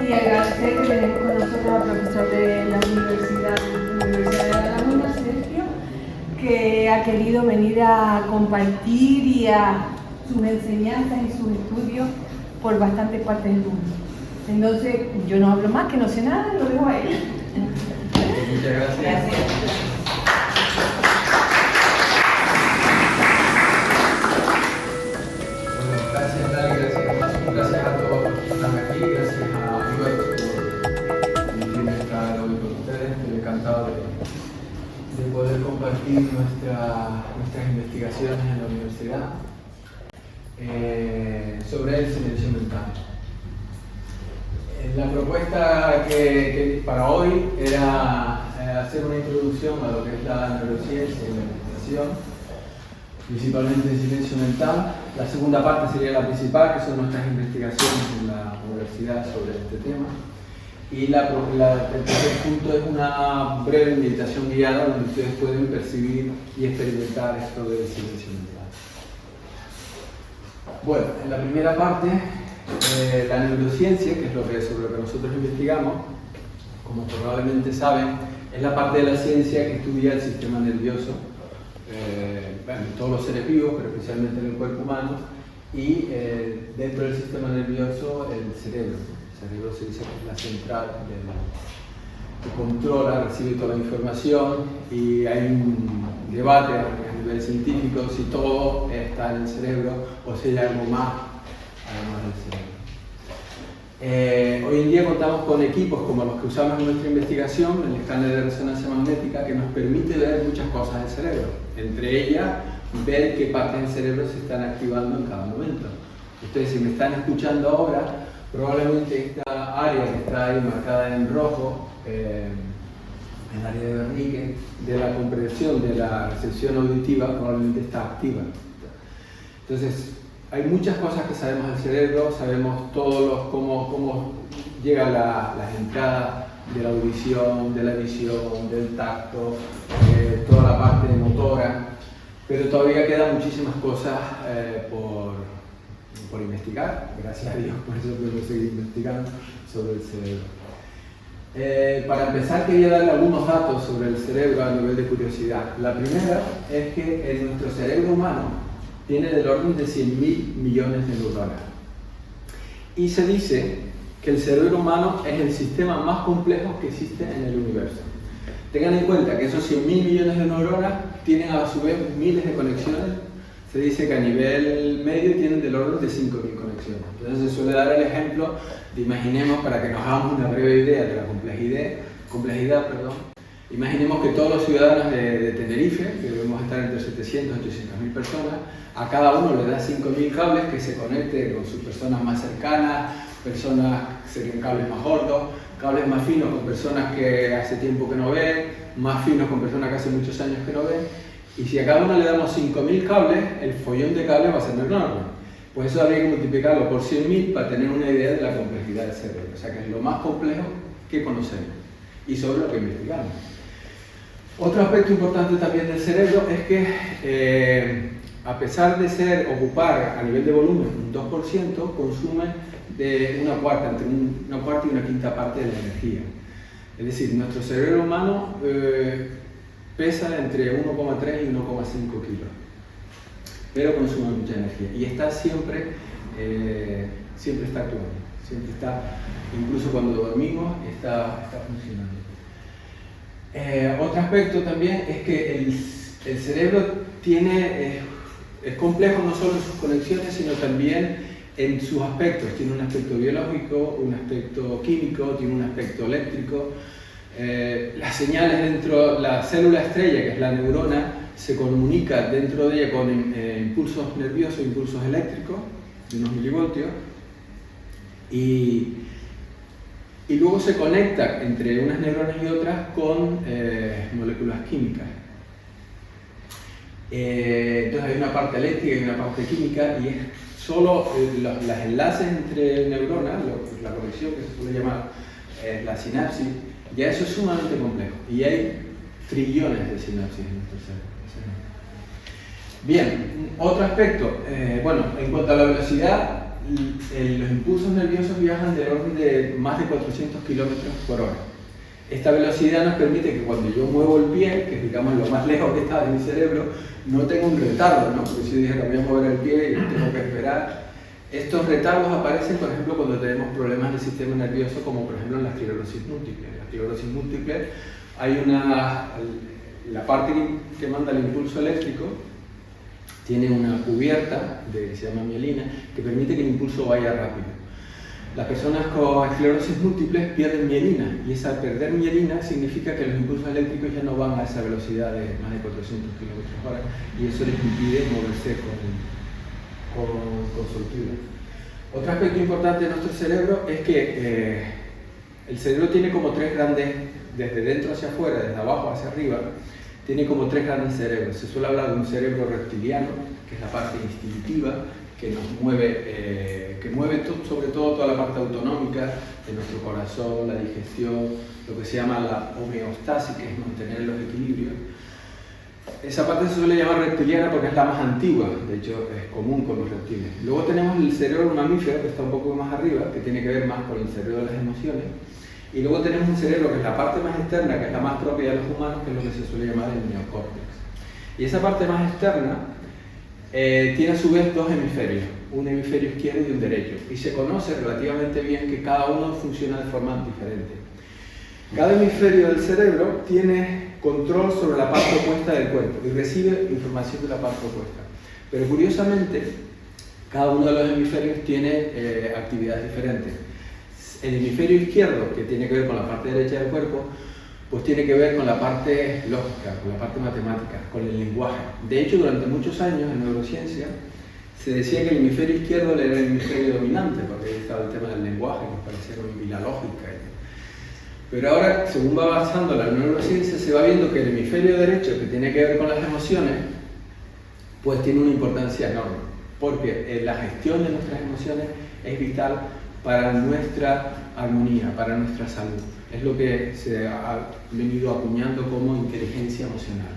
y agradecer que tenemos con nosotros al profesor de la Universidad de Laguna, Sergio, que ha querido venir a compartir y a sus enseñanzas y sus estudios por bastantes partes del mundo. Entonces, yo no hablo más, que no sé nada, lo dejo a él. Muchas gracias. Gracias. Gracias a todos los que están aquí, gracias a Roberto por permitirme estar hoy con ustedes. Estoy encantado de poder compartir nuestras investigaciones en la universidad sobre el silencio mental. La propuesta que para hoy era hacer una introducción a lo que es la neurociencia y la meditación, principalmente el silencio mental. La segunda parte sería la principal, que son nuestras investigaciones en la universidad sobre este tema. Y el tercer punto es una breve meditación guiada donde ustedes pueden percibir y experimentar esto del silencio mental. Bueno, en la primera parte, la neurociencia, que es sobre lo que nosotros investigamos, como probablemente saben, es la parte de la ciencia que estudia el sistema nervioso, en todos los seres vivos, pero especialmente en el cuerpo humano, y dentro del sistema nervioso el cerebro. El cerebro se dice que es la central que controla, recibe toda la información, y hay un debate a nivel científico si todo está en el cerebro o si hay algo más además del cerebro. Hoy en día contamos con equipos como los que usamos en nuestra investigación, el escáner de resonancia magnética, que nos permite ver muchas cosas del cerebro, entre ellas ver qué partes del cerebro se están activando en cada momento. Ustedes, si me están escuchando ahora, probablemente esta área que está ahí marcada en rojo, el área de Wernicke, de la comprensión de la recepción auditiva, probablemente está activa. Entonces, hay muchas cosas que sabemos del cerebro, sabemos cómo llegan las entradas de la audición, de la visión, del tacto, toda la parte motora, pero todavía quedan muchísimas cosas por investigar. Gracias a Dios, por eso podemos seguir investigando sobre el cerebro. Para empezar, quería darle algunos datos sobre el cerebro a nivel de curiosidad. La primera es que en nuestro cerebro humano tiene del orden de 100.000 millones de neuronas. Y se dice que el cerebro humano es el sistema más complejo que existe en el universo. Tengan en cuenta que esos 100.000 millones de neuronas tienen a su vez miles de conexiones. Se dice que a nivel medio tienen del orden de 5.000 conexiones. Entonces se suele dar el ejemplo de, imaginemos, para que nos hagamos una breve idea de la complejidad, imaginemos que todos los ciudadanos de Tenerife, que debemos estar entre 700 y 800.000 personas, a cada uno le da 5.000 cables que se conecten con sus personas más cercanas, cables más gordos, cables más finos con personas que hace tiempo que no ven, más finos con personas que hace muchos años que no ven. Y si a cada uno le damos 5.000 cables, el follón de cables va a ser enorme. Pues eso habría que multiplicarlo por 100.000 para tener una idea de la complejidad del cerebro. O sea que es lo más complejo que conocemos y sobre lo que investigamos. Otro aspecto importante también del cerebro es que a pesar de ocupar a nivel de volumen un 2%, consume de una cuarta, entre una cuarta y una quinta parte de la energía. Es decir, nuestro cerebro humano pesa entre 1,3 y 1,5 kilos, pero consume mucha energía y está siempre está actuando, siempre está, incluso cuando dormimos, está funcionando. Otro aspecto también es que el cerebro es complejo no solo en sus conexiones, sino también en sus aspectos. Tiene un aspecto biológico, un aspecto químico, tiene un aspecto eléctrico. Las señales dentro, la célula estrella, que es la neurona, se comunica dentro de ella con impulsos nerviosos, impulsos eléctricos de unos milivoltios, y luego se conecta entre unas neuronas y otras con moléculas químicas. Entonces hay una parte eléctrica y una parte química, y es solo los enlaces entre neuronas, la conexión que se suele llamar la sinapsis. Ya eso es sumamente complejo y hay trillones de sinapsis en nuestro cerebro. Bien, otro aspecto, en cuanto a la velocidad, los impulsos nerviosos viajan del orden de más de 400 kilómetros por hora. Esta velocidad nos permite que cuando yo muevo el pie, que es digamos lo más lejos que está de mi cerebro, no tenga un retardo, ¿no? Porque si yo dijera voy a mover el pie y tengo que esperar. Estos retardos aparecen, por ejemplo, cuando tenemos problemas del sistema nervioso, como por ejemplo en la esclerosis múltiple. En la esclerosis múltiple hay la parte que manda el impulso eléctrico tiene una cubierta que se llama mielina que permite que el impulso vaya rápido. Las personas con esclerosis múltiple pierden mielina y esa perder mielina significa que los impulsos eléctricos ya no van a esa velocidad de más de 400 km/h y eso les impide moverse con soltura. Otro aspecto importante de nuestro cerebro es que el cerebro tiene como tres grandes, desde dentro hacia afuera, desde abajo hacia arriba, tiene como tres grandes cerebros. Se suele hablar de un cerebro reptiliano, que es la parte instintiva, que nos mueve, sobre todo toda la parte autonómica de nuestro corazón, la digestión, lo que se llama la homeostasis, que es mantener los equilibrios. Esa parte se suele llamar reptiliana porque es la más antigua, de hecho es común con los reptiles. Luego tenemos el cerebro mamífero, que está un poco más arriba, que tiene que ver más con el cerebro de las emociones. Y luego tenemos un cerebro que es la parte más externa, que es la más propia de los humanos, que es lo que se suele llamar el neocórtex. Y esa parte más externa tiene a su vez dos hemisferios, un hemisferio izquierdo y un derecho. Y se conoce relativamente bien que cada uno funciona de forma diferente. Cada hemisferio del cerebro tiene control sobre la parte opuesta del cuerpo y recibe información de la parte opuesta. Pero curiosamente, cada uno de los hemisferios tiene actividades diferentes. El hemisferio izquierdo, que tiene que ver con la parte derecha del cuerpo, pues tiene que ver con la parte lógica, con la parte matemática, con el lenguaje. De hecho, durante muchos años en neurociencia se decía que el hemisferio izquierdo era el hemisferio dominante, porque ahí estaba el tema del lenguaje, que nos parecía como la lógica. Pero ahora, según va avanzando la neurociencia, se va viendo que el hemisferio derecho, que tiene que ver con las emociones, pues tiene una importancia enorme, porque la gestión de nuestras emociones es vital para nuestra armonía, para nuestra salud. Es lo que se ha venido acuñando como inteligencia emocional.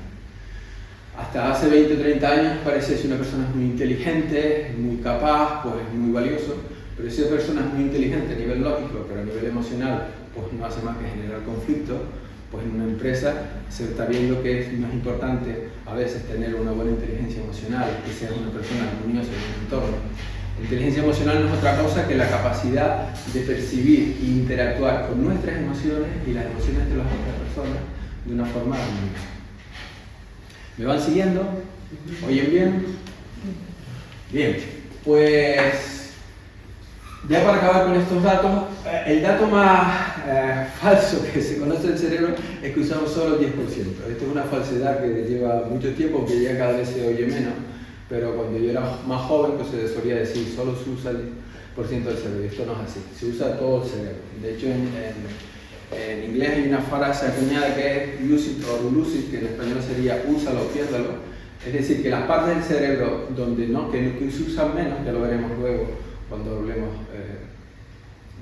Hasta hace 20 o 30 años parece que si una persona es muy inteligente, muy capaz, pues es muy valioso, pero si esa persona es muy inteligente a nivel lógico, pero a nivel emocional, pues no hace más que generar conflictos, pues en una empresa se está viendo que es más importante a veces tener una buena inteligencia emocional, que sea una persona armoniosa en un entorno. Inteligencia emocional no es otra cosa que la capacidad de percibir e interactuar con nuestras emociones y las emociones de las otras personas de una forma armoniosa. ¿Me van siguiendo? ¿Oyen bien? Bien, pues ya para acabar con estos datos, el dato más falso que se conoce del cerebro es que usamos solo el 10%. Esto es una falsedad que lleva mucho tiempo, que ya cada vez se oye menos. Pero cuando yo era más joven, pues se solía decir solo se usa el 10% del cerebro, y esto no es así, se usa todo el cerebro. De hecho, en inglés hay una frase acuñada que es use it or lose it, que en español sería úsalo o piérdalo. Es decir, que las partes del cerebro donde no, que se usan menos, ya lo veremos luego cuando hablemos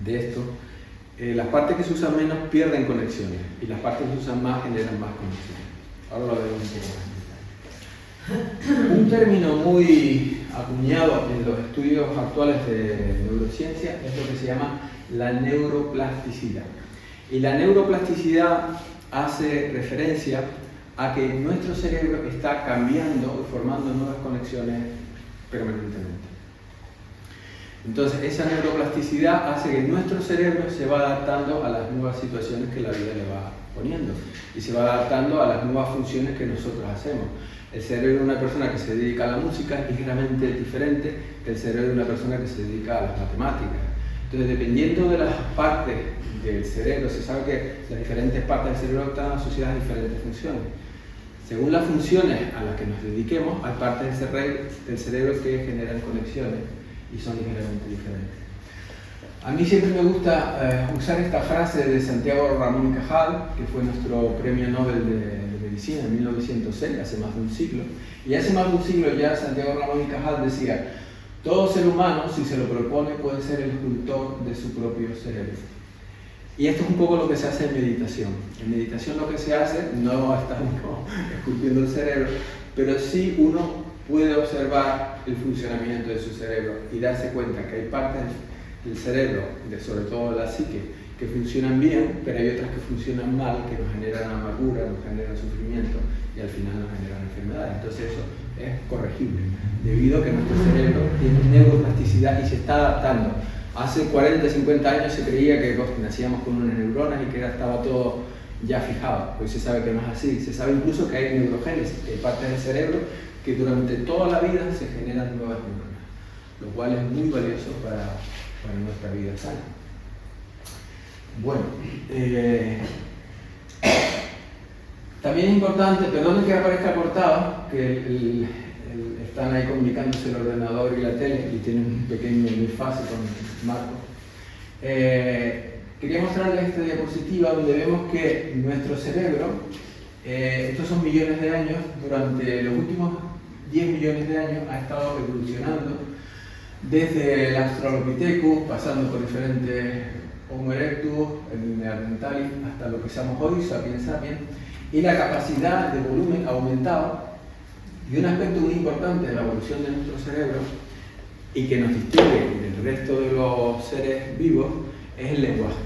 de esto, las partes que se usan menos pierden conexiones y las partes que se usan más generan más conexiones. Ahora lo veremos un poco más. Un término muy acuñado en los estudios actuales de neurociencia es lo que se llama la neuroplasticidad. Y la neuroplasticidad hace referencia a que nuestro cerebro está cambiando y formando nuevas conexiones permanentemente. Entonces, esa neuroplasticidad hace que nuestro cerebro se va adaptando a las nuevas situaciones que la vida le va poniendo y se va adaptando a las nuevas funciones que nosotros hacemos. El cerebro de una persona que se dedica a la música es ligeramente diferente que el cerebro de una persona que se dedica a las matemáticas. Entonces, dependiendo de las partes del cerebro, se sabe que las diferentes partes del cerebro están asociadas a diferentes funciones. Según las funciones a las que nos dediquemos, hay partes del cerebro que generan conexiones y son ligeramente diferentes. A mí siempre me gusta usar esta frase de Santiago Ramón y Cajal, que fue nuestro premio Nobel de Medicina en 1906, hace más de un siglo. Y hace más de un siglo ya Santiago Ramón y Cajal decía: todo ser humano, si se lo propone, puede ser el escultor de su propio cerebro. Y esto es un poco lo que se hace en meditación. En meditación lo que se hace, no estamos esculpiendo el cerebro, pero sí uno puede observar el funcionamiento de su cerebro y darse cuenta que hay partes del cerebro, sobre todo la psique, que funcionan bien, pero hay otras que funcionan mal, que nos generan amargura, nos generan sufrimiento y al final nos generan enfermedades. Entonces eso es corregible, debido a que nuestro cerebro tiene neuroplasticidad y se está adaptando. Hace 40, 50 años se creía que nacíamos con unas neuronas y que estaba todo ya fijado. Hoy se sabe que no es así. Se sabe incluso que hay neurogénesis, que hay partes del cerebro que durante toda la vida se generan nuevas neuronas, lo cual es muy valioso para nuestra vida sana. Bueno, también es importante, perdonen que aparezca cortado, que están ahí comunicándose el ordenador y la tele y tienen un pequeño desfase con Marco. Quería mostrarles esta diapositiva donde vemos que nuestro cerebro, estos son millones de años, durante los últimos 10 millones de años ha estado evolucionando desde el Australopithecus, pasando por diferentes Homo erectus, el Neanderthal, hasta lo que somos hoy, Sapiens sapiens, y la capacidad de volumen ha aumentado. Y un aspecto muy importante de la evolución de nuestro cerebro y que nos distingue del resto de los seres vivos es el lenguaje.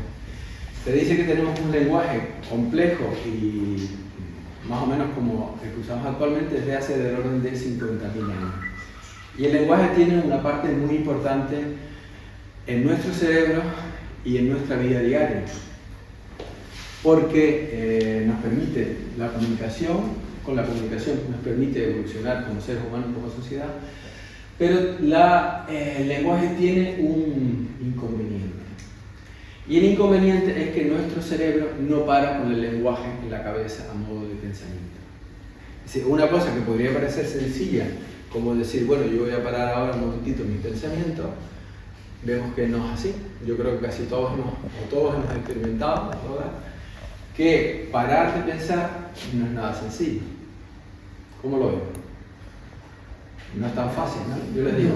Se dice que tenemos un lenguaje complejo y más o menos como el que usamos actualmente desde hace del orden de 50.000 años. Y el lenguaje tiene una parte muy importante en nuestro cerebro y en nuestra vida diaria, porque nos permite la comunicación. Con la comunicación nos permite evolucionar como seres humanos, como sociedad, pero el lenguaje tiene un inconveniente. Y el inconveniente es que nuestro cerebro no para con el lenguaje en la cabeza a modo de pensamiento. Es decir, una cosa que podría parecer sencilla, como decir, bueno, yo voy a parar ahora un momentito mis pensamientos, vemos que no es así. Yo creo que casi todos hemos experimentado, todas, que parar de pensar no es nada sencillo. ¿Cómo lo ven? No es tan fácil, ¿no? Yo les digo.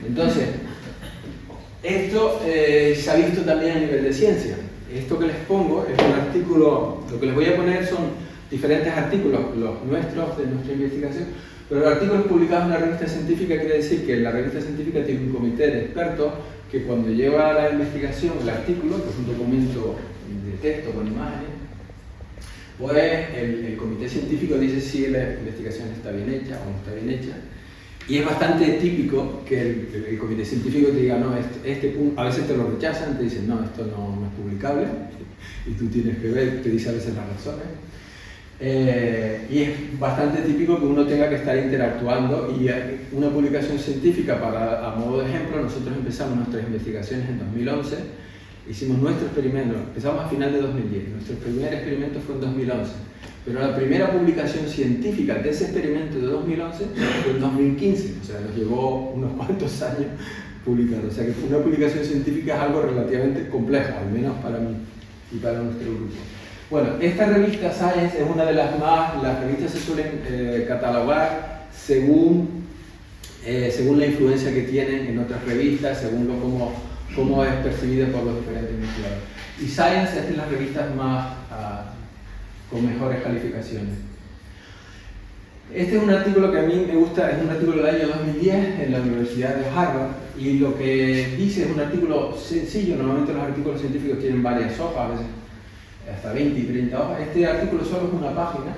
Entonces, esto se ha visto también a nivel de ciencia. Esto que les pongo es un artículo, lo que les voy a poner son diferentes artículos, los nuestros, de nuestra investigación, pero los artículos publicados en una revista científica quiere decir que la revista científica tiene un comité de expertos que cuando lleva a la investigación el artículo, que es un documento de texto con imágenes, pues el comité científico dice si la investigación está bien hecha o no está bien hecha. Y es bastante típico que el comité científico te diga, no, este punto, a veces te lo rechazan, te dicen, no, esto no es publicable, y tú tienes que ver, te dice a veces las razones. Y es bastante típico que uno tenga que estar interactuando, y una publicación científica, a modo de ejemplo, nosotros empezamos nuestras investigaciones en 2011, hicimos nuestro experimento, empezamos a final de 2010, nuestro primer experimento fue en 2011, pero la primera publicación científica de ese experimento de 2011 fue en 2015, o sea, nos llevó unos cuantos años publicarlo, o sea que una publicación científica es algo relativamente complejo, al menos para mí y para nuestro grupo. Bueno, esta revista Science es una de las revistas se suelen catalogar según la influencia que tienen en otras revistas, según cómo es percibida por los diferentes investigadores. Y Science es de las revistas con mejores calificaciones. Este es un artículo que a mí me gusta, es un artículo del año 2010 en la Universidad de Harvard, y lo que dice es un artículo sencillo. Normalmente los artículos científicos tienen varias hojas, a veces hasta 20 y 30 hojas. Este artículo solo es una página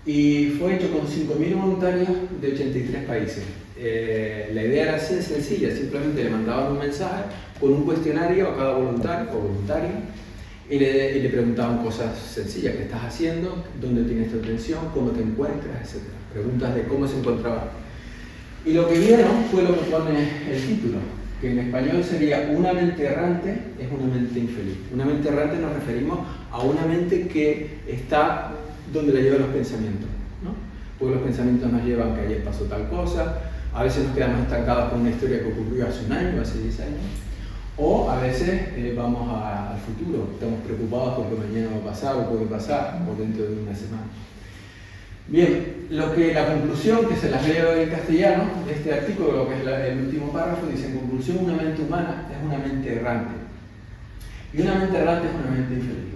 y fue hecho con 5.000 voluntarios de 83 países. La idea era sencilla, simplemente le mandaban un mensaje con un cuestionario a cada voluntario o voluntaria y le preguntaban cosas sencillas: ¿qué estás haciendo? ¿Dónde tienes tu atención? ¿Cómo te encuentras? Etcétera. Preguntas de cómo se encontraban. Y lo que vieron fue lo que pone el título, que en español sería: una mente errante es una mente infeliz. Una mente errante nos referimos a una mente que está donde la llevan los pensamientos, ¿no? Porque los pensamientos nos llevan que ayer pasó tal cosa, a veces nos quedamos estancados con una historia que ocurrió hace un año, hace 10 años, o a veces vamos al futuro, estamos preocupados porque mañana va a pasar o puede pasar, o dentro de una semana. Bien, la conclusión, que se las leo en castellano, de este artículo, lo que es el último párrafo, dice: en conclusión, una mente humana es una mente errante. Y una mente errante es una mente infeliz.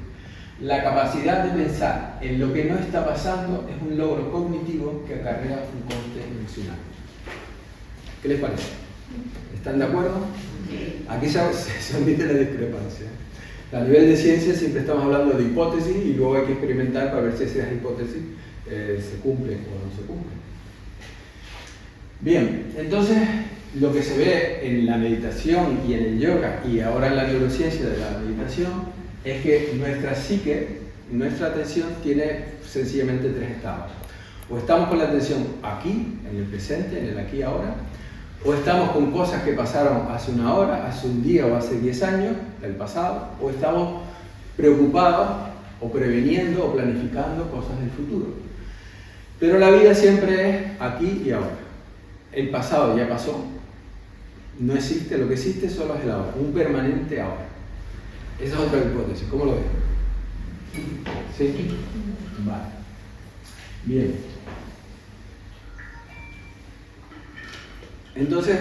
La capacidad de pensar en lo que no está pasando es un logro cognitivo que acarrea un coste emocional. ¿Qué les parece? ¿Están de acuerdo? Aquí se admite la discrepancia. A nivel de ciencia siempre estamos hablando de hipótesis y luego hay que experimentar para ver si esas hipótesis se cumplen o no se cumplen. Bien, entonces lo que se ve en la meditación y en el yoga y ahora en la neurociencia de la meditación es que nuestra psique, nuestra atención tiene sencillamente 3 estados. O estamos con la atención aquí, en el presente, en el aquí y ahora, o estamos con cosas que pasaron hace una hora, hace un día o hace 10 años del pasado, o estamos preocupados o preveniendo o planificando cosas del futuro. Pero la vida siempre es aquí y ahora. El pasado ya pasó, no existe, lo que existe solo es el ahora, un permanente ahora. Esa es otra hipótesis, ¿cómo lo ven? ¿Sí? Vale. Bien. Entonces,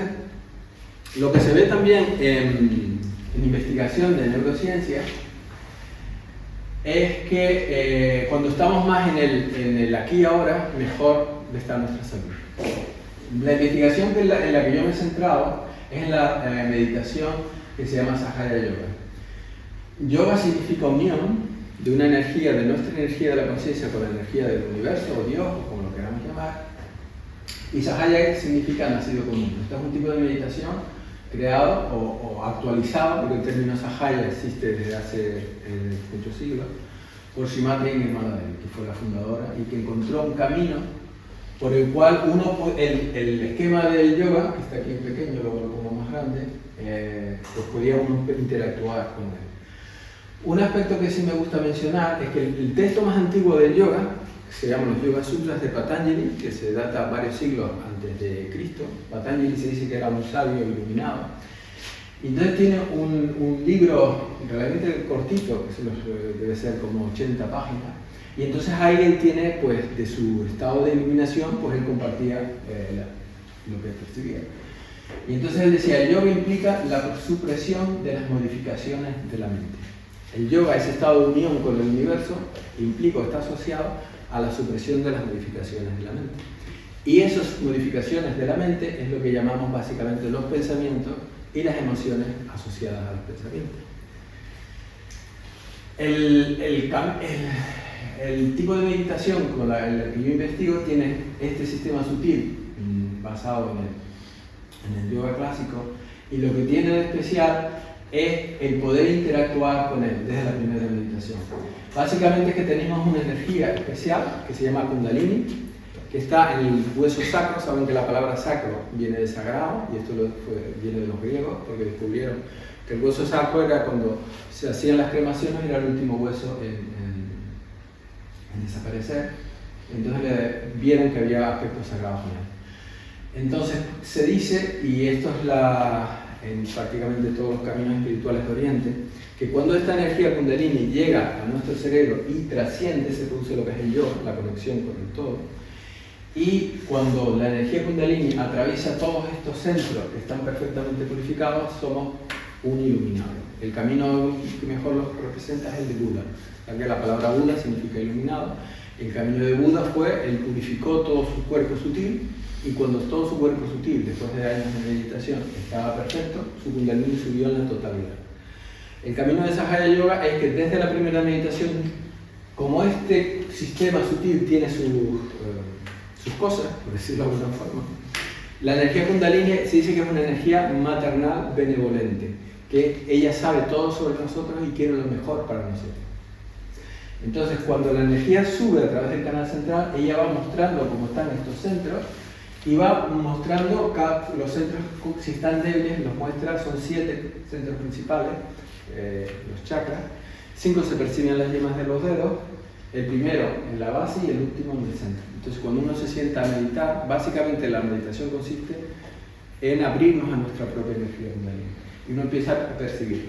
lo que se ve también en investigación de neurociencia es que cuando estamos más en el aquí y ahora, mejor está nuestra salud. La investigación en la que yo me he centrado es en la meditación que se llama Sahaya Yoga. Yoga significa unión de una energía, de nuestra energía de la conciencia con la energía del universo o Dios, o como lo queramos llamar. Y Sahaya significa nacido común. Este es un tipo de meditación creado o actualizado, porque el término Sahaya existe desde hace muchos siglos, por Srimati Nirmala Devi, que fue la fundadora y que encontró un camino por el cual el esquema del yoga, que está aquí en pequeño, luego lo pongo más grande, pues podía uno interactuar con él. Un aspecto que sí me gusta mencionar es que el texto más antiguo del yoga, que se llaman los Yoga Sutras de Patanjali, que se data varios siglos antes de Cristo. Patanjali se dice que era un sabio iluminado. Y entonces tiene un libro realmente cortito, que debe ser como 80 páginas. Y entonces ahí él tiene, pues, de su estado de iluminación, pues él compartía lo que percibía. Y entonces él decía, el yoga implica la supresión de las modificaciones de la mente. El yoga, ese estado de unión con el universo, implica o está asociado a la supresión de las modificaciones de la mente. Y esas modificaciones de la mente es lo que llamamos básicamente los pensamientos y las emociones asociadas a los pensamientos. El tipo de meditación con el que yo investigo tiene este sistema sutil basado en el yoga clásico, y lo que tiene de especial es el poder interactuar con él desde la primera meditación. Básicamente es que tenemos una energía especial que se llama Kundalini, que está en el hueso sacro. Saben que la palabra sacro viene de sagrado, y esto viene de los griegos, porque descubrieron que el hueso sacro era cuando se hacían las cremaciones, era el último hueso en desaparecer. Entonces vieron que había aspectos sagrados en él. Entonces se dice, y esto es en prácticamente todos los caminos espirituales de Oriente, que cuando esta energía Kundalini llega a nuestro cerebro y trasciende, se produce lo que es el yo, la conexión con el todo. Y cuando la energía Kundalini atraviesa todos estos centros que están perfectamente purificados, somos un iluminado. El camino que mejor lo representa es el de Buda, ya que la palabra Buda significa iluminado. El camino de Buda él purificó todo su cuerpo sutil, y cuando todo su cuerpo sutil, después de años de meditación, estaba perfecto, su Kundalini subió en la totalidad. El camino de Sahaya Yoga es que desde la primera meditación, como este sistema sutil tiene sus cosas, por decirlo de alguna forma, la energía Kundalini se dice que es una energía maternal benevolente, que ella sabe todo sobre nosotros y quiere lo mejor para nosotros. Entonces, cuando la energía sube a través del canal central, ella va mostrando cómo están estos centros, y va mostrando los centros, si están débiles, los muestra, son 7 centros principales, los chakras. 5 se perciben en las yemas de los dedos, el primero en la base y el último en el centro. Entonces, cuando uno se sienta a meditar, básicamente la meditación consiste en abrirnos a nuestra propia energía Kundalini, y uno empieza a percibir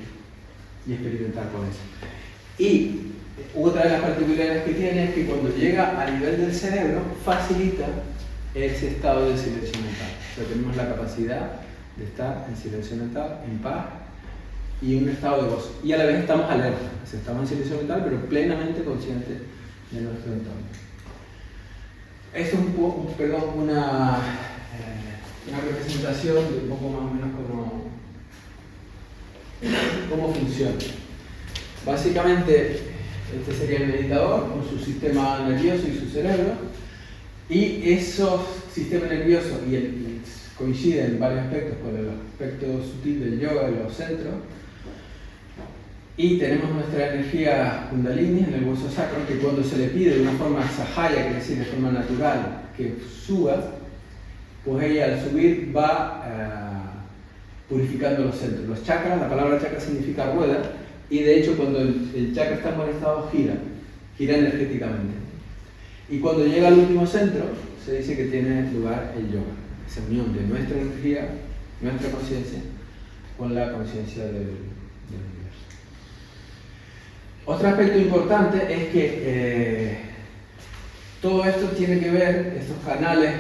y experimentar con eso. Y otra de las particularidades que tiene es que cuando llega a nivel del cerebro, facilita ese estado de silencio mental. O sea, tenemos la capacidad de estar en silencio mental, en paz, y un estado de gozo. Y a la vez estamos alertas, o sea, estamos en silencio mental, pero plenamente conscientes de nuestro entorno. Esto es una representación de un poco más o menos cómo funciona. Básicamente, este sería el meditador con su sistema nervioso y su cerebro, y esos sistemas nerviosos coinciden en varios aspectos con el aspecto sutil del yoga de los centros, y tenemos nuestra energía kundalini en el hueso sacro, que cuando se le pide de una forma sahaya, quiere decir de forma natural, que suba, pues ella al subir va purificando los centros. Los chakras, la palabra chakra significa rueda, y de hecho cuando el chakra está en buen estado gira energéticamente. Y cuando llega al último centro, se dice que tiene lugar el yoga, esa unión de nuestra energía, nuestra conciencia, con la conciencia del universo. Otro aspecto importante es que todo esto tiene que ver, estos canales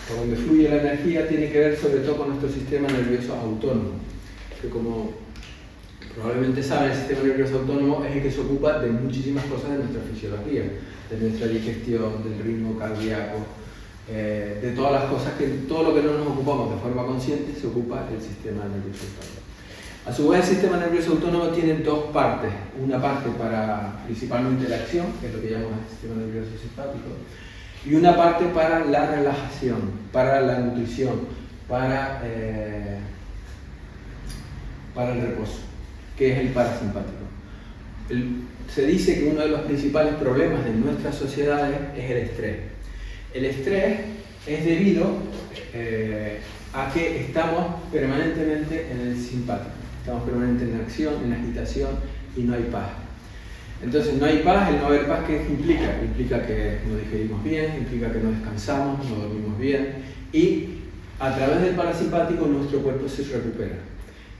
por donde fluye la energía, tiene que ver sobre todo con nuestro sistema nervioso autónomo, que como probablemente saben, el sistema nervioso autónomo es el que se ocupa de muchísimas cosas de nuestra fisiología, de nuestra digestión, del ritmo cardíaco, de todas las cosas, todo lo que no nos ocupamos de forma consciente se ocupa el sistema nervioso autónomo. A su vez, el sistema nervioso autónomo tiene dos partes, una parte para principalmente la acción, que es lo que llamamos el sistema nervioso simpático, y una parte para la relajación, para la nutrición, para el reposo, que es el parasimpático. Se dice que uno de los principales problemas de nuestras sociedades es el estrés. El estrés es debido a que estamos permanentemente en el simpático. Estamos permanentemente en acción, en agitación, y no hay paz. Entonces, no hay paz, el no haber paz, ¿qué implica? Implica que no digerimos bien, implica que no descansamos, no dormimos bien, y a través del parasimpático nuestro cuerpo se recupera.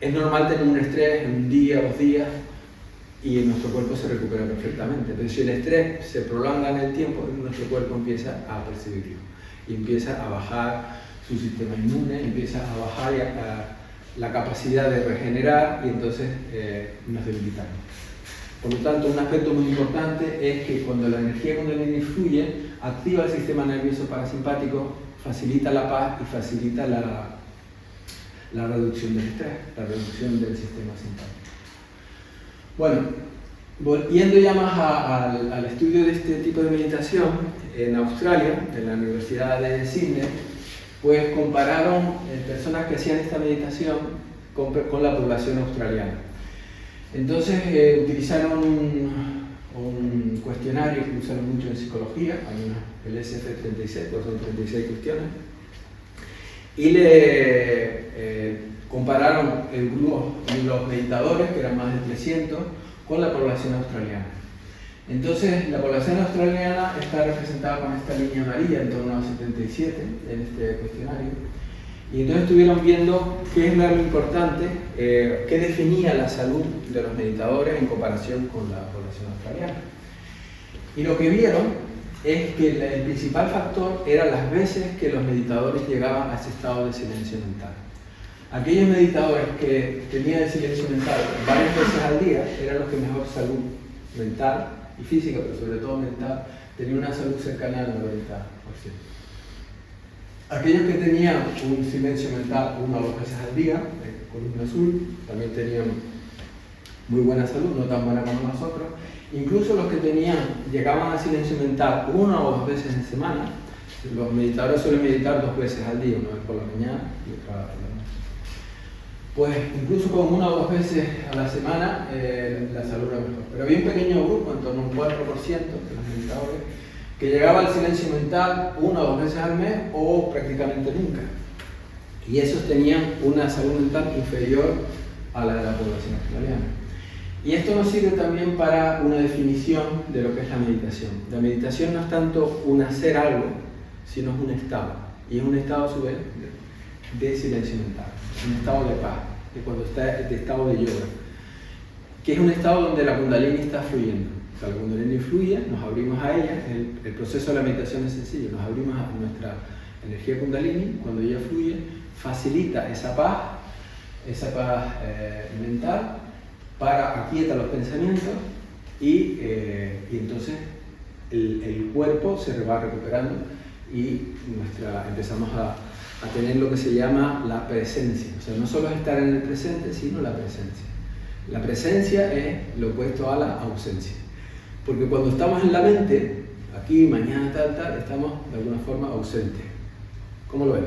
Es normal tener un estrés en un día, 2 días, y nuestro cuerpo se recupera perfectamente. Pero si el estrés se prolonga en el tiempo, nuestro cuerpo empieza a percibirlo, y empieza a bajar su sistema inmune, empieza a bajar la capacidad de regenerar, y entonces nos debilitamos. Por lo tanto, un aspecto muy importante es que cuando la energía kundalini fluye, activa el sistema nervioso parasimpático, facilita la paz y facilita la reducción del estrés, la reducción del sistema simpático. Bueno, volviendo ya más al estudio de este tipo de meditación, en Australia, en la Universidad de Sydney, pues compararon personas que hacían esta meditación con la población australiana. Entonces utilizaron un cuestionario que usaron mucho en psicología, el SF36, pues son 36 cuestiones, y le compararon los meditadores, que eran más de 300, con la población australiana. Entonces, la población australiana está representada con esta línea amarilla, en torno a 77 en este cuestionario. Y entonces estuvieron viendo qué es lo importante, qué definía la salud de los meditadores en comparación con la población australiana. Y lo que vieron es que el principal factor era las veces que los meditadores llegaban a ese estado de silencio mental. Aquellos meditadores que tenían el silencio mental varias veces al día eran los que mejor salud mental y física, pero sobre todo mental, tenían una salud cercana al 90%. Aquellos que tenían un silencio mental 1 o 2 veces al día, columna azul, también tenían muy buena salud, no tan buena como nosotros. Incluso los que llegaban al silencio mental 1 o 2 veces en semana, los meditadores suelen meditar 2 veces al día, una vez por la mañana y otra por la noche. Pues incluso con 1 o 2 veces a la semana la salud era mejor. Pero había un pequeño grupo, en torno a un 4% de los meditadores, que llegaba al silencio mental 1 o 2 veces al mes o prácticamente nunca. Y esos tenían una salud mental inferior a la de la población australiana. Y esto nos sirve también para una definición de lo que es la meditación. La meditación no es tanto un hacer algo, sino es un estado. Y es un estado a su vez de silencio mental, un estado de paz, de estado de yoga, que es un estado donde la kundalini está fluyendo. O sea, la kundalini fluye, nos abrimos a ella, el proceso de la meditación es sencillo, nos abrimos a nuestra energía kundalini, cuando ella fluye, facilita esa paz mental, aquieta los pensamientos y entonces el cuerpo se va recuperando y empezamos a a tener lo que se llama la presencia. O sea, no solo es estar en el presente, sino la presencia. La presencia es lo opuesto a la ausencia. Porque cuando estamos en la mente, aquí, mañana, tal, tal, estamos de alguna forma ausentes. ¿Cómo lo ven?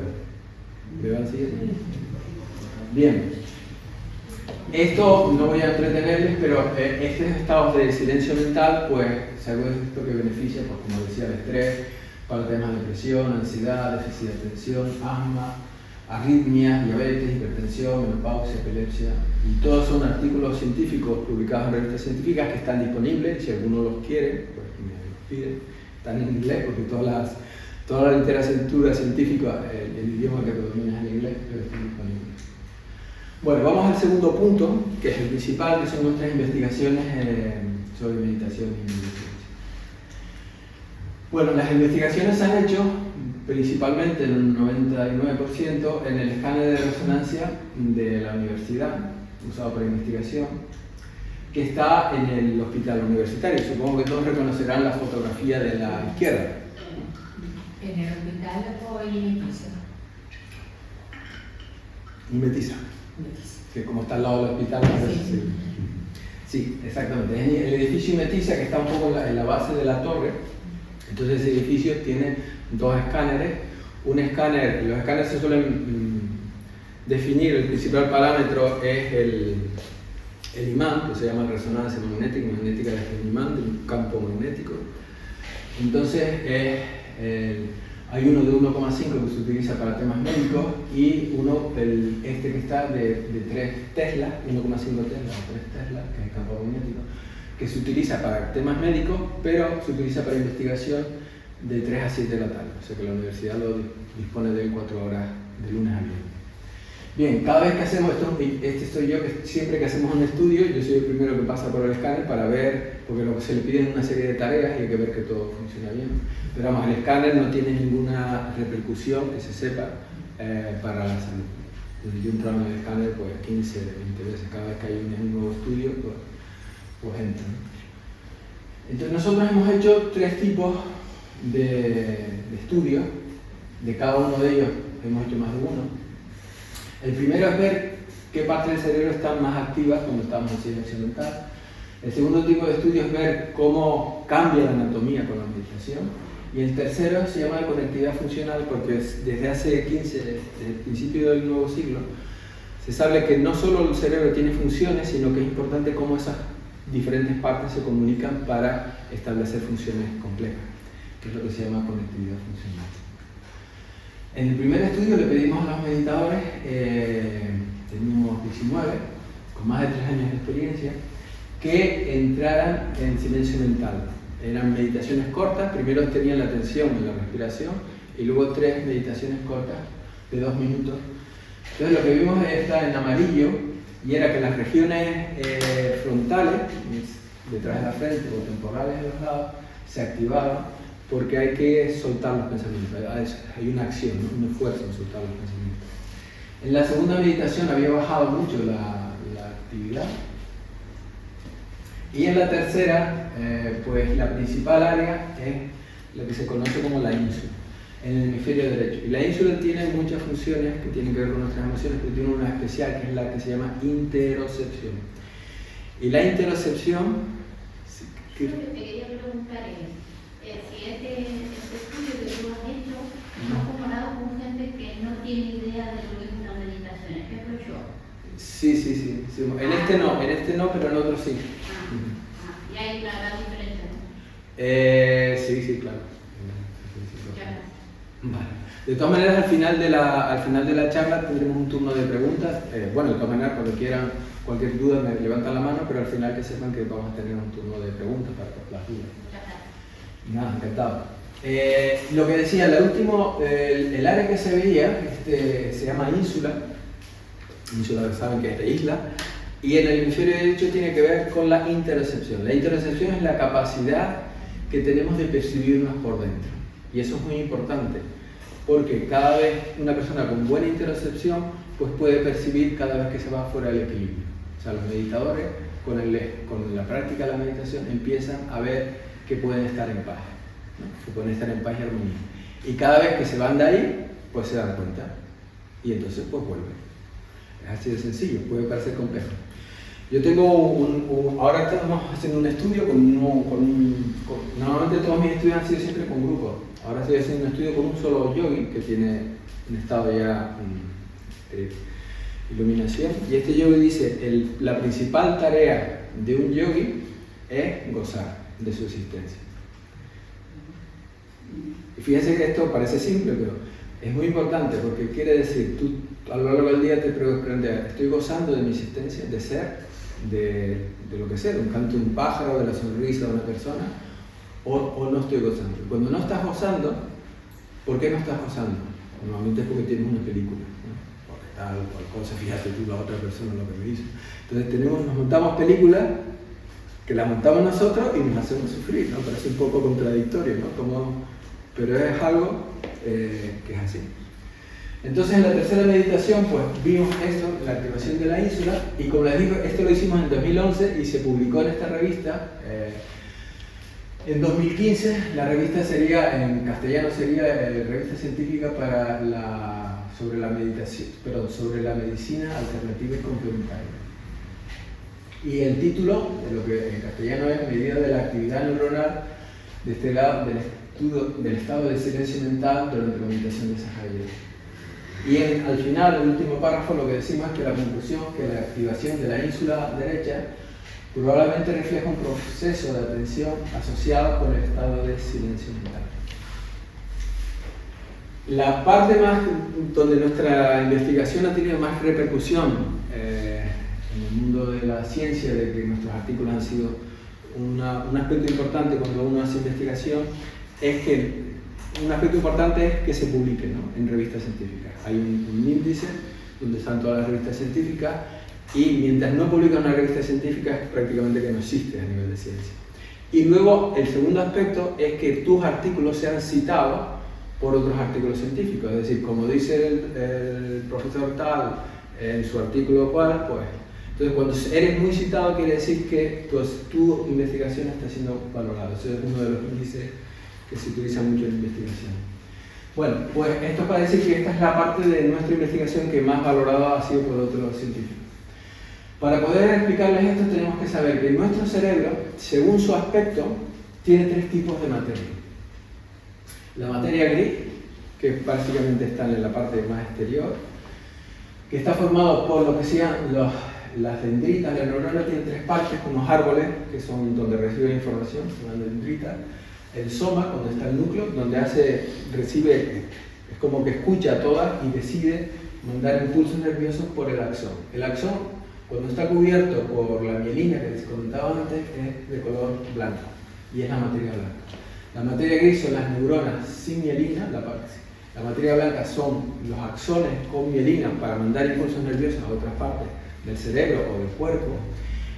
¿Me van siguiendo? Bien. Esto no voy a entretenerles, pero estos estados de silencio mental, pues, es algo de esto que beneficia, pues, como decía, el estrés, para temas de depresión, ansiedad, déficit de atención, asma, arritmias, diabetes, hipertensión, menopausia, epilepsia. Y todos son artículos científicos publicados en revistas científicas que están disponibles. Si alguno los quiere, pues me los pide. Están en inglés porque toda la literatura científica, el idioma que predomina es el inglés, pero están disponibles. Bueno, vamos al segundo punto, que es el principal, que son nuestras investigaciones sobre meditación y neurociencia. Bueno, las investigaciones se han hecho principalmente en un 99% en el escáner de resonancia de la universidad, usado para investigación, que está en el hospital universitario. Supongo que todos reconocerán la fotografía de la izquierda. ¿En el hospital o en Metiza? Metiza. Que como está al lado del hospital, sí. Sí, exactamente. Es el edificio Metiza, que está un poco en la base de la torre. Entonces ese edificio tiene dos escáneres. Un escáner, los escáneres se suelen definir, el principal parámetro es el imán, que se llama resonancia magnética es el imán del campo magnético. Entonces hay uno de 1,5 que se utiliza para temas médicos y uno, este que está de 3 Tesla, 1,5 Tesla o 3 Tesla, que es el campo magnético, que se utiliza para temas médicos, pero se utiliza para investigación de 3 a 7 de la tarde. O sea que la universidad lo dispone de 4 horas de lunes a viernes. Bien, cada vez que hacemos esto, soy yo, que siempre que hacemos un estudio, yo soy el primero que pasa por el escáner para ver, porque lo que se le piden es una serie de tareas y hay que ver que todo funciona bien. Pero vamos, el escáner no tiene ninguna repercusión que se sepa para la salud. Entonces yo entro en el escáner pues 15, 20 veces, cada vez que hay un nuevo estudio, pues entra. Entonces nosotros hemos hecho 3 tipos de estudios, de cada uno de ellos hemos hecho más de uno. El primero es ver qué partes del cerebro están más activas cuando estamos en silencio mental. El segundo tipo de estudio es ver cómo cambia la anatomía con la meditación. Y el tercero se llama de conectividad funcional, porque desde hace desde el principio del nuevo siglo, se sabe que no solo el cerebro tiene funciones, sino que es importante cómo esas diferentes partes se comunican para establecer funciones complejas, que es lo que se llama conectividad funcional. En el primer estudio le pedimos a los meditadores, teníamos 19, con más de 3 años de experiencia, que entraran en silencio mental. Eran meditaciones cortas, primero tenían la atención en la respiración y luego 3 meditaciones cortas de 2 minutos. Entonces lo que vimos está en amarillo y era que las regiones frontales, detrás de la frente o temporales de los lados, se activaban porque hay que soltar los pensamientos, hay una acción, ¿no? Un esfuerzo en soltar los pensamientos. En la segunda meditación había bajado mucho la actividad. Y en la tercera, pues la principal área es lo que se conoce como la ínsula, en el hemisferio derecho. Y la ínsula tiene muchas funciones que tienen que ver con nuestras emociones, pero tiene una especial que es la que se llama interocepción. Y la interocepción... Lo que te quería preguntar es, si este estudio que tú has hecho lo has comparado con gente que no tiene idea de lo que es una meditación, ejemplo yo. Sí. En este no, pero en otros sí. Y hay una gran diferencia, ¿no? Sí, claro. Vale. De todas maneras, al final de la charla tendremos un turno de preguntas. Bueno, de todas maneras, cuando quieran cualquier duda me levantan la mano, pero al final que sepan que vamos a tener un turno de preguntas para las dudas. Nada, encantado. Lo que decía, el área que se veía se llama ínsula, saben que es de isla, y en el hemisferio derecho tiene que ver con la interocepción. La interocepción es la capacidad que tenemos de percibirnos por dentro, y eso es muy importante, porque cada vez una persona con buena interocepción pues puede percibir cada vez que se va fuera del equilibrio. O sea, los meditadores con la práctica de la meditación empiezan a ver que pueden estar en paz, ¿no? Que pueden estar en paz y armonía. Y cada vez que se van de ahí, pues se dan cuenta. y entonces pues vuelve. Es así de sencillo, puede parecer complejo. Yo tengo ahora estamos haciendo un estudio normalmente todos mis estudios han sido siempre con grupos. Ahora estoy haciendo un estudio con un solo yogi que tiene un estado ya de iluminación, y este yogi dice la principal tarea de un yogi es gozar de su existencia. Y fíjense que esto parece simple, pero es muy importante, porque quiere decir, tú a lo largo del día te preguntas, estoy gozando de mi existencia, de ser, de lo que sea, de un canto de un pájaro, de la sonrisa de una persona, o no estoy gozando. Cuando no estás gozando, ¿por qué no estás gozando? Normalmente es porque tienes una película, ¿no? Porque tal o cual cosa, fíjate tú la otra persona lo que me hizo. Entonces nos montamos películas que las montamos nosotros y nos hacemos sufrir, ¿no? Parece un poco contradictorio, ¿no? Pero es algo que es así. Entonces en la tercera meditación pues vimos esto, la activación de la ínsula, y como les digo, esto lo hicimos en 2011 y se publicó en esta revista. En 2015 la revista sería, en castellano sería Revista Científica sobre la medicina alternativa y complementaria. Y el título, de lo que en castellano es Medida de la actividad neuronal del estado de silencio mental durante la meditación de Sahaja. Y al final, el último párrafo, lo que decimos es que la conclusión que la activación de la ínsula derecha probablemente refleja un proceso de atención asociado con el estado de silencio mental. La parte más donde nuestra investigación ha tenido más repercusión en el mundo de la ciencia, de que nuestros artículos han sido un aspecto importante cuando uno hace investigación, es que un aspecto importante es que se publique, ¿no? En revistas científicas. Hay un índice donde están todas las revistas científicas, y mientras no publica una revista científica es prácticamente que no existe a nivel de ciencia. Y luego el segundo aspecto es que tus artículos sean citados por otros artículos científicos, es decir, como dice el profesor tal en su artículo cual, pues entonces cuando eres muy citado quiere decir que tu investigación está siendo valorada. Ese es uno de los índices que se utiliza mucho en investigación. Bueno, pues esto es para decir que esta es la parte de nuestra investigación que más valorada ha sido por otros científicos. Para poder explicarles esto tenemos que saber que nuestro cerebro, según su aspecto, tiene tres tipos de materia. La materia gris, que básicamente está en la parte más exterior, que está formado por lo que sean las dendritas. La neurona tiene tres partes, unos árboles, que son donde recibe información, son las dendritas. El soma, donde está el núcleo, donde recibe, es como que escucha todas y decide mandar impulsos nerviosos por el axón. El axón, cuando está cubierto por la mielina que les comentaba antes, es de color blanco y es la materia blanca. La materia gris son las neuronas sin mielina, la materia blanca son los axones con mielina para mandar impulsos nerviosos a otras partes del cerebro o del cuerpo.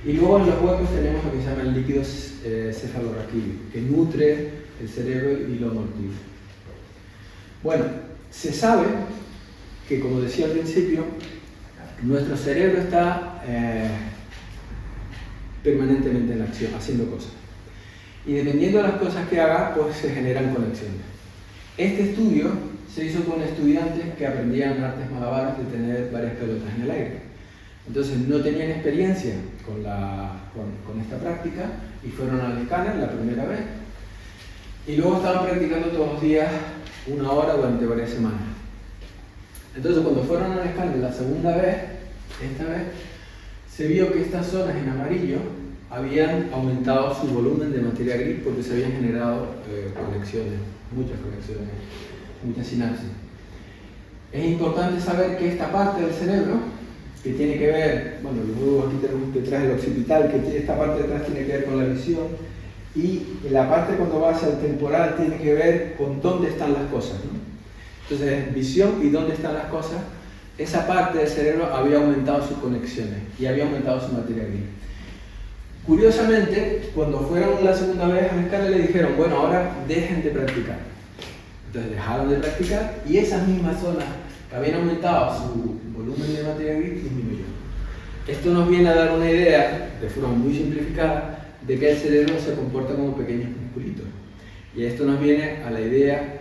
Y luego en los huecos tenemos lo que se llaman líquidos cefalorraquídeos, que nutre el cerebro y lo amortigua. Bueno, se sabe que, como decía al principio, nuestro cerebro está permanentemente en acción, haciendo cosas. Y dependiendo de las cosas que haga, pues se generan conexiones. Este estudio se hizo con estudiantes que aprendían artes malabares de tener varias pelotas en el aire. Entonces no tenían experiencia con esta práctica y fueron al escáner la primera vez. Y luego estaban practicando todos los días 1 hora durante varias semanas. Entonces cuando fueron al escáner la segunda vez, esta vez, se vio que estas zonas en amarillo habían aumentado su volumen de materia gris porque se habían generado conexiones, muchas sinapsis. Es importante saber que esta parte del cerebro, que tiene que ver, bueno, luego aquí tenemos detrás el occipital, que esta parte de atrás tiene que ver con la visión, y la parte cuando va hacia el temporal tiene que ver con dónde están las cosas, ¿no? Entonces, visión y dónde están las cosas, esa parte del cerebro había aumentado sus conexiones y había aumentado su materia gris. Curiosamente, cuando fueron la segunda vez a la escala le dijeron, bueno, ahora dejen de practicar. Entonces dejaron de practicar y esas mismas zonas que habían aumentado su volumen de materia gris disminuyó. Esto nos viene a dar una idea, de forma muy simplificada, de que el cerebro se comporta como pequeños musculitos. Y esto nos viene a la idea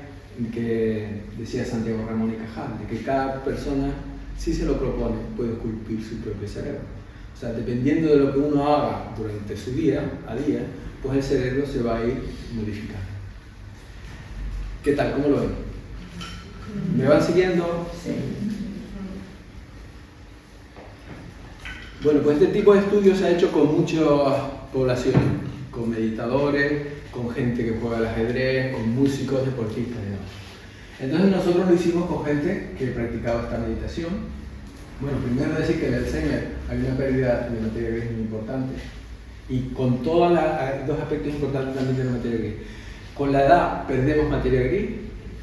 decía Santiago Ramón y Cajal, de que cada persona, si se lo propone, puede esculpir su propio cerebro. O sea, dependiendo de lo que uno haga durante su día a día, pues el cerebro se va a ir modificando. ¿Qué tal? ¿Cómo lo ven? ¿Me van siguiendo? Sí. Bueno, pues este tipo de estudios se ha hecho con muchas poblaciones, con meditadores, con gente que juega al ajedrez, con músicos, deportistas y demás. Entonces nosotros lo hicimos con gente que practicaba esta meditación. Bueno, primero decir que en el Alzheimer hay una pérdida de materia gris muy importante, y con todos los dos aspectos importantes también de la materia gris. Con la edad perdemos materia gris,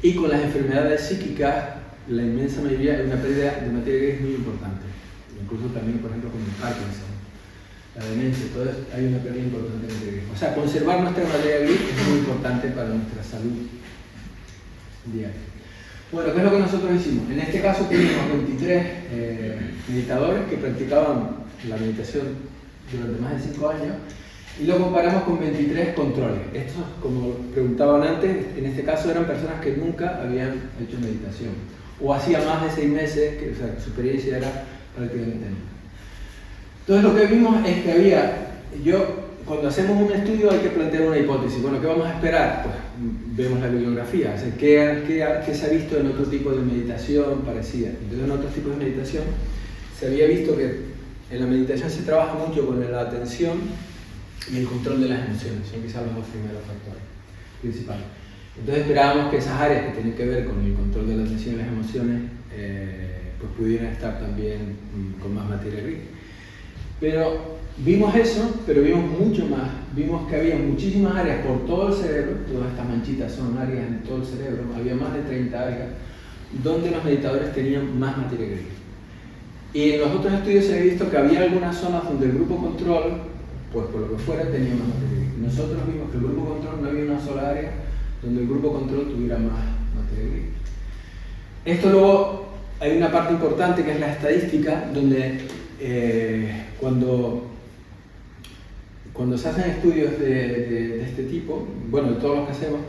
y con las enfermedades psíquicas, la inmensa mayoría hay una pérdida de materia gris muy importante. Incluso también, por ejemplo, con el Parkinson, la demencia, todo eso, hay una pérdida importante de materia gris. O sea, conservar nuestra materia gris es muy importante para nuestra salud diaria. Bueno, ¿qué es lo que nosotros hicimos? En este caso teníamos 23 meditadores que practicaban la meditación durante más de 5 años, y lo comparamos con 23 controles. Estos, como preguntaban antes, en este caso eran personas que nunca habían hecho meditación, o hacía más de 6 meses, que, o sea, que su experiencia era prácticamente nula. Entonces lo que vimos es que cuando hacemos un estudio hay que plantear una hipótesis. Bueno, ¿qué vamos a esperar? Pues vemos la bibliografía, o sea, ¿qué se ha visto en otro tipo de meditación parecida? Entonces en otros tipos de meditación se había visto que en la meditación se trabaja mucho con la atención y el control de las emociones, son quizás los dos primeros factores principales. Entonces esperábamos que esas áreas que tienen que ver con el control de la atención y las emociones pues pudieran estar también con más materia gris. Pero vimos eso, pero vimos mucho más. Vimos que había muchísimas áreas por todo el cerebro, todas estas manchitas son áreas en todo el cerebro, había más de 30 áreas donde los meditadores tenían más materia gris. Y en los otros estudios se ha visto que había algunas zonas donde el grupo control, pues por lo que fuera, tenía más materia gris. Nosotros vimos que el grupo control no había una sola área donde el grupo control tuviera más materia gris. Esto luego, hay una parte importante que es la estadística, donde cuando se hacen estudios de este tipo, bueno, de todos los que hacemos,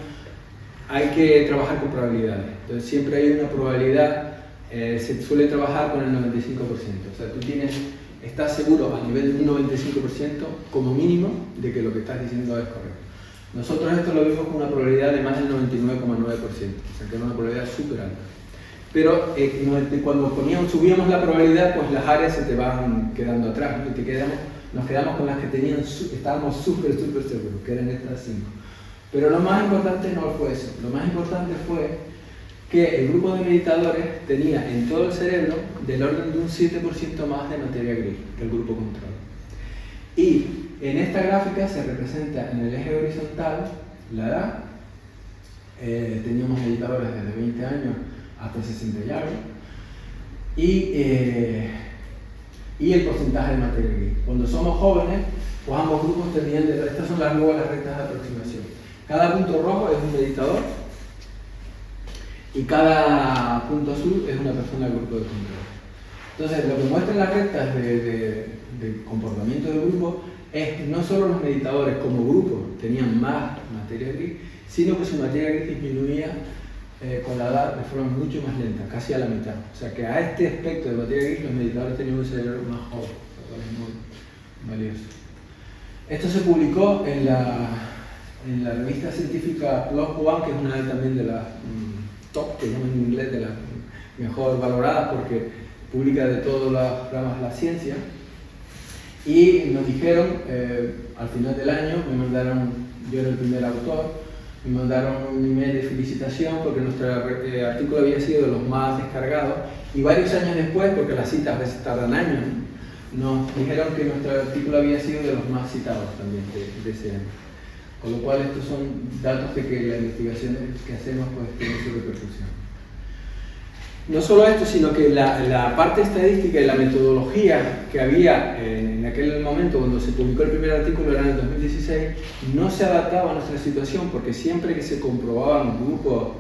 hay que trabajar con probabilidades. Entonces siempre hay una probabilidad, se suele trabajar con el 95%. O sea, tú estás seguro a nivel de un 95% como mínimo de que lo que estás diciendo es correcto. Nosotros esto lo vimos con una probabilidad de más del 99,9%, o sea que era una probabilidad súper alta. Pero cuando subíamos la probabilidad, pues las áreas se te van quedando atrás, ¿no? Y nos quedamos con las que estábamos súper seguros, que eran estas 5. Pero lo más importante no fue eso, lo más importante fue que el grupo de meditadores tenía en todo el cerebro del orden de un 7% más de materia gris que el grupo control. Y en esta gráfica se representa en el eje horizontal la edad. Teníamos meditadores desde 20 años hasta 60 y algo, y el porcentaje de materia gris. Cuando somos jóvenes, pues ambos grupos tenían, estas son las rectas de aproximación. Cada punto rojo es un meditador y cada punto azul es una persona del grupo de control. Entonces, lo que muestran las rectas de comportamiento del grupo es no solo los meditadores como grupo tenían más materia gris, sino que su materia gris disminuía con la edad de forma mucho más lenta, casi a la mitad. O sea que a este aspecto de materia gris los meditadores tenían un cerebro más joven, lo cual es muy valioso. Esto se publicó en la revista científica PLOS ONE, que es una también de las top, que llaman en inglés, de las mejor valoradas porque publica de todas las ramas de la ciencia. Y nos dijeron, al final del año, yo era el primer autor, me mandaron un email de felicitación porque nuestro artículo había sido de los más descargados, y varios años después, porque las citas a veces tardan años, nos dijeron que nuestro artículo había sido de los más citados también de ese año. Con lo cual estos son datos de que la investigación que hacemos pues tiene su repercusión. No solo esto, sino que la parte estadística y la metodología que había en aquel momento cuando se publicó el primer artículo, era en el 2016, no se adaptaba a nuestra situación, porque siempre que se comprobaban grupos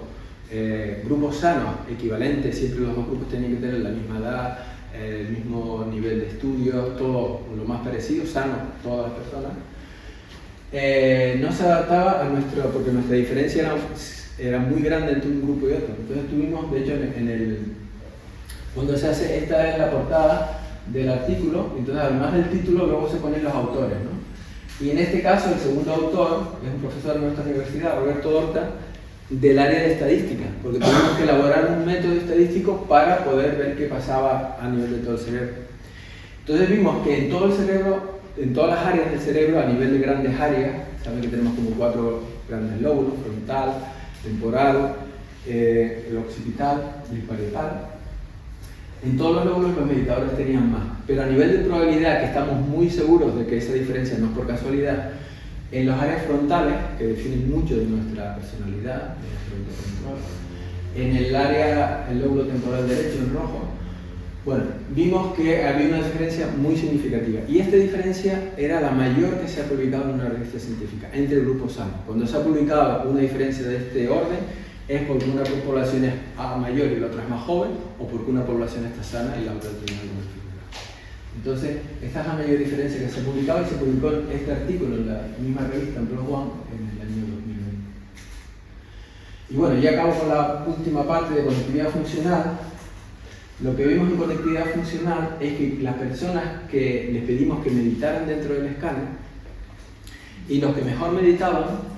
sanos, equivalentes, siempre los dos grupos tenían que tener la misma edad, el mismo nivel de estudios, todo lo más parecido, sano, todas las personas, no se adaptaba a porque nuestra diferencia era era muy grande entre un grupo y otro. Entonces tuvimos, de hecho, cuando se hace, esta es la portada del artículo, entonces además del título luego se ponen los autores, ¿no? Y en este caso el segundo autor es un profesor de nuestra universidad, Roberto Horta, del área de estadística, porque tuvimos que elaborar un método estadístico para poder ver qué pasaba a nivel de todo el cerebro. Entonces vimos que en todo el cerebro, en todas las áreas del cerebro, a nivel de grandes áreas, saben que tenemos como 4 grandes lóbulos: frontal, temporal, el occipital y el parietal. En todos los lóbulos los meditadores tenían más, pero a nivel de probabilidad, que estamos muy seguros de que esa diferencia no es por casualidad, en las áreas frontales, que definen mucho de nuestra personalidad, de nuestro autocontrol, en el lóbulo temporal derecho, en rojo, bueno, vimos que había una diferencia muy significativa. Y esta diferencia era la mayor que se ha publicado en una revista científica, entre grupos sanos. Cuando se ha publicado una diferencia de este orden, es porque una población es mayor y la otra es más joven, o porque una población está sana y la otra tiene alguna enfermedad. Entonces, esta es la mayor diferencia que se ha publicado, y se publicó este artículo en la misma revista, en PLOS ONE, en el año 2020. Y bueno, ya acabo con la última parte de conectividad funcional. Lo que vimos en conectividad funcional es que las personas que les pedimos que meditaran dentro del escáner, y los que mejor meditaban,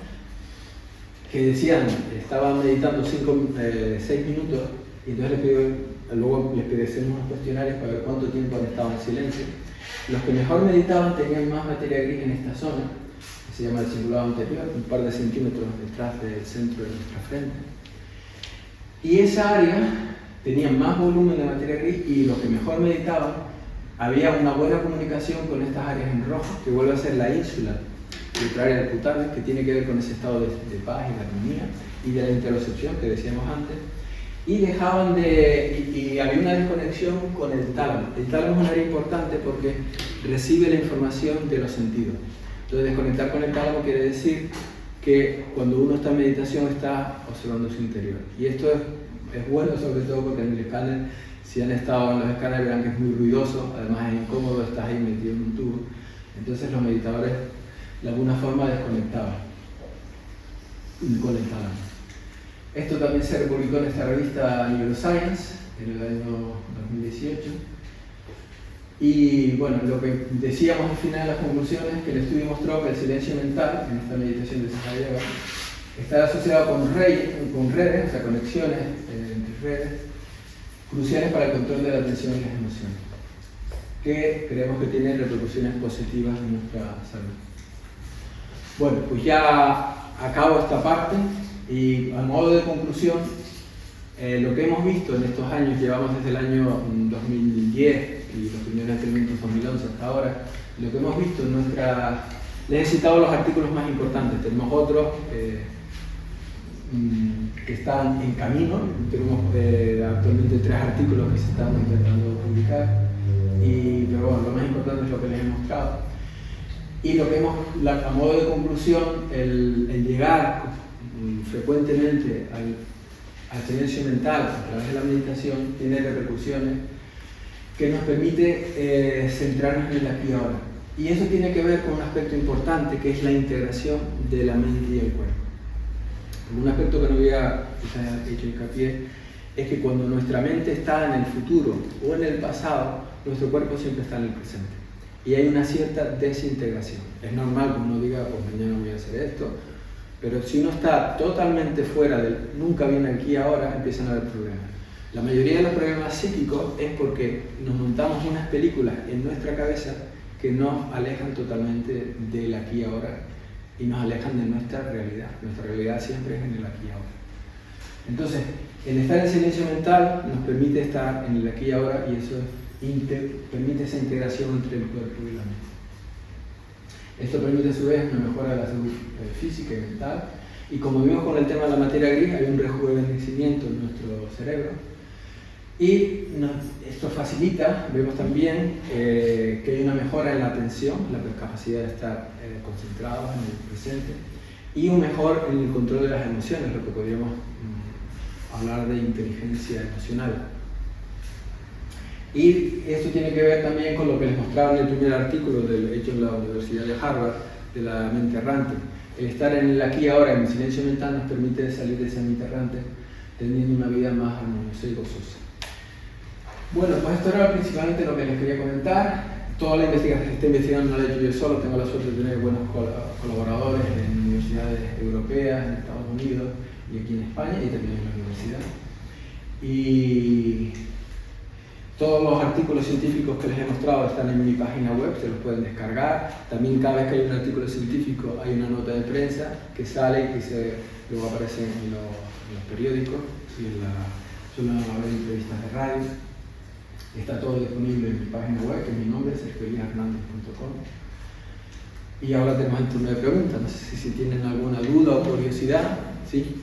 que decían, estaban meditando 6 minutos, y entonces luego les pedimos unos cuestionarios para ver cuánto tiempo han estado en silencio. Los que mejor meditaban tenían más materia gris en esta zona, que se llama el cingulado anterior, un par de centímetros detrás del centro de nuestra frente. Y esa área tenía más volumen de materia gris, y los que mejor meditaban, había una buena comunicación con estas áreas en rojo, que vuelve a ser la ínsula arbitraria del cutáneo, que tiene que ver con ese estado de paz y de armonía y de la interocepción que decíamos antes, y había una desconexión con el tálamo. El tálamo es un área importante porque recibe la información de los sentidos. Entonces, desconectar con el tálamo quiere decir que cuando uno está en meditación está observando su interior. Y esto es bueno, sobre todo porque en el escáner, si han estado en los escáneres, verán que es muy ruidoso, además es incómodo, estás ahí metido en un tubo. Entonces los meditadores de alguna forma desconectaban con el tálamo. Esto también se publicó en esta revista Neuroscience en el año 2018. Y bueno, lo que decíamos al final de las conclusiones es que el estudio mostró que el silencio mental, en esta meditación de Sahaja, está asociado con redes, o sea, conexiones entre redes, cruciales para el control de la atención y las emociones, que creemos que tienen repercusiones positivas en nuestra salud. Bueno, pues ya acabo esta parte, y a modo de conclusión, lo que hemos visto en estos años, llevamos desde el año 2010 y los primeros experimentos 2011 hasta ahora, lo que hemos visto en nuestra... Les he citado los artículos más importantes, tenemos otros que están en camino, tenemos actualmente 3 artículos que se están intentando publicar, pero bueno, lo más importante es lo que les he mostrado. Y lo que a modo de conclusión, el llegar frecuentemente al silencio mental a través de la meditación tiene repercusiones que nos permite centrarnos en el aquí y ahora. Y eso tiene que ver con un aspecto importante, que es la integración de la mente y el cuerpo. Un aspecto que no había quizás hecho hincapié es que cuando nuestra mente está en el futuro o en el pasado, nuestro cuerpo siempre está en el presente. Y hay una cierta desintegración. Es normal que uno diga, pues mañana voy a hacer esto, pero si uno está totalmente fuera nunca viene aquí y ahora, empiezan a haber problemas. La mayoría de los problemas psíquicos es porque nos montamos unas películas en nuestra cabeza que nos alejan totalmente del aquí y ahora y nos alejan de nuestra realidad. Nuestra realidad siempre es en el aquí y ahora. Entonces, el estar en silencio mental nos permite estar en el aquí y ahora, y eso permite esa integración entre el cuerpo y la mente. Esto permite a su vez una mejora de la salud física y mental, y como vimos con el tema de la materia gris, hay un rejuvenecimiento en nuestro cerebro, y esto facilita, vemos también que hay una mejora en la atención, la capacidad de estar concentrados en el presente, y un mejor en el control de las emociones, lo que podríamos hablar de inteligencia emocional. Y esto tiene que ver también con lo que les mostraba en el primer artículo hecho en la Universidad de Harvard, de la mente errante. El estar en el aquí y ahora, en el silencio mental, nos permite salir de ese interrante, teniendo una vida más armoniosa y gozosa. Bueno, pues esto era principalmente lo que les quería comentar. Toda la investigación, esta investigación no la he hecho yo solo, tengo la suerte de tener buenos colaboradores en universidades europeas, en Estados Unidos y aquí en España y también en la universidad. Y todos los artículos científicos que les he mostrado están en mi página web, se los pueden descargar. También cada vez que hay un artículo científico hay una nota de prensa que sale y luego aparece en los periódicos y suelen haber entrevistas de radio. Está todo disponible en mi página web, que es mi nombre, sergioeliashernandez.com. Y ahora tenemos el turno de preguntas. No sé si tienen alguna duda o curiosidad. ¿Sí?